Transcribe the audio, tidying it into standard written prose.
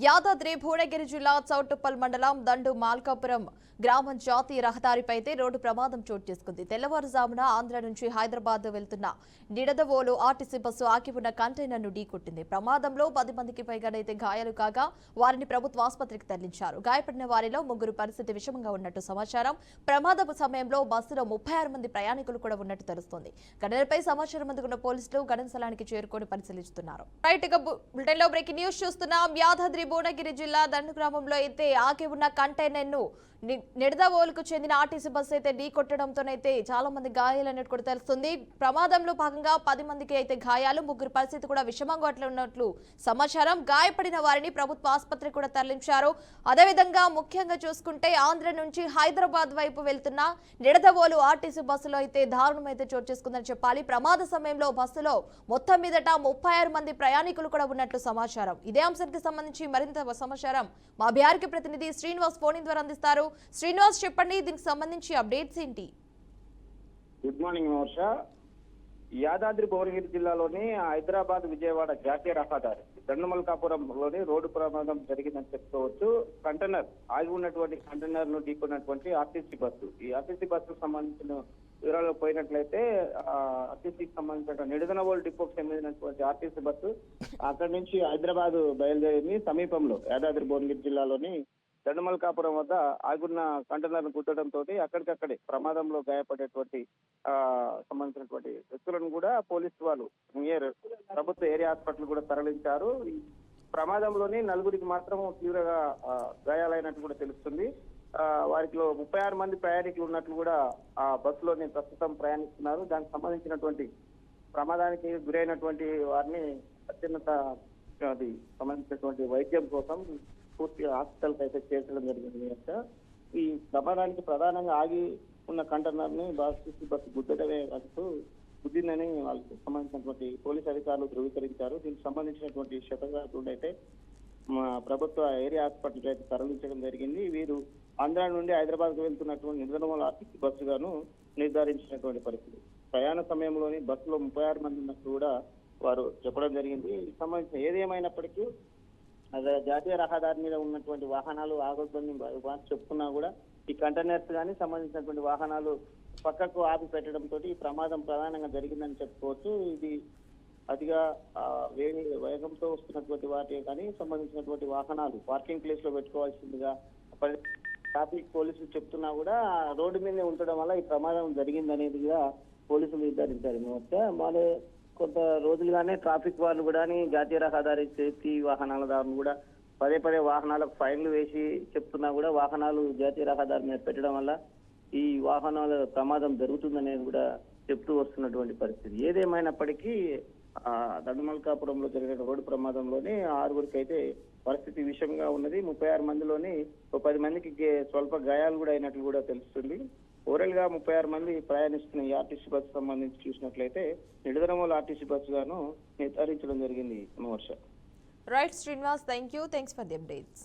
యాదాద్రి భువనగిరి జిల్లా చౌటుప్పల్ మండలం దండు మాల్కాపురం గ్రామం జాతీయ రహదారిపై రోడ్డు ప్రమాదం చోటు చేసుకుంది. తెల్లవారుజామున ఆంధ్ర నుంచి హైదరాబాద్ వెళ్తున్న నిడదవోలు ఆర్టీసీ బస్సు ఆగి ఉన్న కంటైనర్ను ఢీకొట్టింది. ప్రమాదంలో 10 మందికి పైగానైతే గాయాలు కాగా వారిని ప్రభుత్వ ఆసుపత్రికి తరలించారు. గాయపడిన వారిలో 3 పరిస్థితి విషమంగా ఉన్నట్టు సమాచారం. ప్రమాదపు సమయంలో బస్సులో 36 మంది ప్రయాణికులు కూడా ఉన్నట్టు తెలుస్తోంది. ఘటనపై సమాచారం అందుకున్న పోలీసులు ఘటన స్థలానికి చేరుకొని పరిశీలిస్తున్నారు. బులెటిన్ లో బ్రేకింగ్ న్యూస్ చూస్తున్నాం. యాదాద్రి భువనగిరి జిల్లా దండు గ్రామంలో అయితే ఆగి ఉన్న కంటైనర్ ను నిడదవోలుకు చెందిన ఆర్టీసీ బస్సు అయితే ఢీకొట్టడంతోనైతే చాలా మంది గాయాలన్నట్టు కూడా తెలుస్తుంది. ప్రమాదంలో భాగంగా 10 మందికి అయితే గాయాలు, 3 పరిస్థితి కూడా విషమంగా ఉన్నట్లు సమాచారం. గాయపడిన వారిని ప్రభుత్వ ఆసుపత్రికి కూడా తరలించారు. అదేవిధంగా ముఖ్యంగా చూసుకుంటే ఆంధ్ర నుంచి హైదరాబాద్ వైపు వెళ్తున్న నిడదవోలు ఆర్టీసీ బస్సులో అయితే దారుణం అయితే చోటు చేసుకుందని చెప్పాలి. ప్రమాద సమయంలో బస్సులో మొత్తం మీదట 36 మంది ప్రయాణికులు కూడా ఉన్నట్లు సమాచారం. ఇదే అంశానికి సంబంధించి మరింత సమాచారం మా బీఆర్కే ప్రతినిధి శ్రీనివాస్ ఫోన్ ద్వారా అందిస్తారు. శ్రీనివాస్, చెప్పండి, దీనికి సంబంధించి అప్డేట్స్ ఏంటి? గుడ్ మార్నింగ్ మోర్ష. యాదాద్రి భువనగిరి జిల్లాలోని హైదరాబాద్ విజయవాడ జాతీయ రహదారి దండుమల్కాపురంలోని రోడ్డు ప్రమాదం జరిగిందని చెప్పుకోవచ్చు. కంటైనర్ ఆగి ఉన్నటువంటి కంటైనర్ ను ఢీకొన్నటువంటి ఆర్టీసీ బస్సు. ఈ ఆర్టీసీ బస్సుకు సంబంధించిన వివరాలు పోయినట్లయితే ఆర్టీసీకి సంబంధించిన నిడదవోలు డిపోకు చెందినటువంటి ఆర్టీసీ బస్సు అక్కడి నుంచి హైదరాబాద్ బయలుదేరింది. సమీపంలో యాదాద్రి భువనగిరి జిల్లాలోని దండుమల్కాపురం వద్ద ఆగున్న కంటైనర్ గుద్దడంతో అక్కడికక్కడే ప్రమాదంలో గాయపడేటువంటి సంబంధించినటువంటి వ్యక్తులను కూడా పోలీసు వాళ్ళు ప్రభుత్వ ఏరియా హాస్పిటల్ కూడా తరలించారు. ఈ ప్రమాదంలోని 4గురికి మాత్రం తీవ్రంగా గాయాలైనట్టు కూడా తెలుస్తుంది. వారిలో 36 మంది ప్రయాణికులు ఉన్నట్లు కూడా ఆ బస్సులోని ప్రస్తుతం ప్రయాణిస్తున్నారు. దానికి సంబంధించినటువంటి ప్రమాదానికి గురైనటువంటి వారిని అత్యున్నత సంబంధించినటువంటి వైద్యం కోసం పూర్తి హాస్పిటల్కి అయితే చేర్చడం జరిగింది. ఈ ప్రమాదానికి ప్రధానంగా ఆగి ఉన్న కంటైనర్ ని బస్సు గుద్దడమే వరకు గుద్దిందని వాళ్ళకి సంబంధించినటువంటి పోలీసు అధికారులు ధృవీకరించారు. దీనికి సంబంధించినటువంటి క్షతగాత్రులు అయితే ప్రభుత్వ ఏరియా హాస్పిటల్ అయితే తరలించడం జరిగింది. వీరు ఆంధ్ర నుండి హైదరాబాద్ కు వెళ్తున్నటువంటి నిడదవోలు ఆర్టీసీ బస్సుగాను నిర్ధారించినటువంటి పరిస్థితి. ప్రయాణ సమయంలోని బస్సులో 36 మంది ఉన్నట్టు కూడా వారు చెప్పడం జరిగింది. ఈ సంబంధించిన ఏదేమైనప్పటికీ జాతీయ రహదారి మీద ఉన్నటువంటి వాహనాలు ఆగొద్దని చెప్పుకున్నా కూడా ఈ కంటైనర్స్ కానీ సంబంధించినటువంటి వాహనాలు పక్కకు ఆపి పెట్టడంతో ఈ ప్రమాదం ప్రధానంగా జరిగిందని చెప్పుకోవచ్చు. ఇది అతిగా వేగంతో వస్తున్నటువంటి వాటి కానీ సంబంధించినటువంటి వాహనాలు పార్కింగ్ ప్లేస్ లో పెట్టుకోవాల్సిందిగా ట్రాఫిక్ పోలీసులు చెప్తున్నా కూడా రోడ్డు మీదే ఉండడం వల్ల ఈ ప్రమాదం జరిగిందనేది కూడా పోలీసులు నిర్ధారించారు. మరి కొంత రోజులుగానే ట్రాఫిక్ వాళ్ళు కూడా జాతీయ రహదారి సేఫ్టీ వాహనాలదారులు కూడా పదే వాహనాలకు ఫైన్లు వేసి చెప్తున్నా కూడా వాహనాలు జాతీయ రహదారి మీద పెట్టడం వల్ల ఈ వాహనాల ప్రమాదం జరుగుతుందనేది కూడా చెప్తూ వస్తున్నటువంటి పరిస్థితి. ఏదేమైనప్పటికీ దండుమల్కాపురంలో జరిగిన రోడ్డు ప్రమాదంలోనే 6గురికి అయితే పరిస్థితి విషమంగా ఉన్నది. 36 మందిలోని 10 మందికి స్వల్ప గాయాలు కూడా అయినట్లు కూడా తెలుస్తుంది. ఓవరాల్ గా 36 మంది ప్రయాణిస్తున్న ఈ ఆర్టీసీ బస్సు సంబంధించి చూసినట్లయితే నిడదవోలు ఆర్టీసీ బస్సు గాను నిర్ధారించడం జరిగింది. Varsha. Right Srinivas, thank you. Thanks for the updates.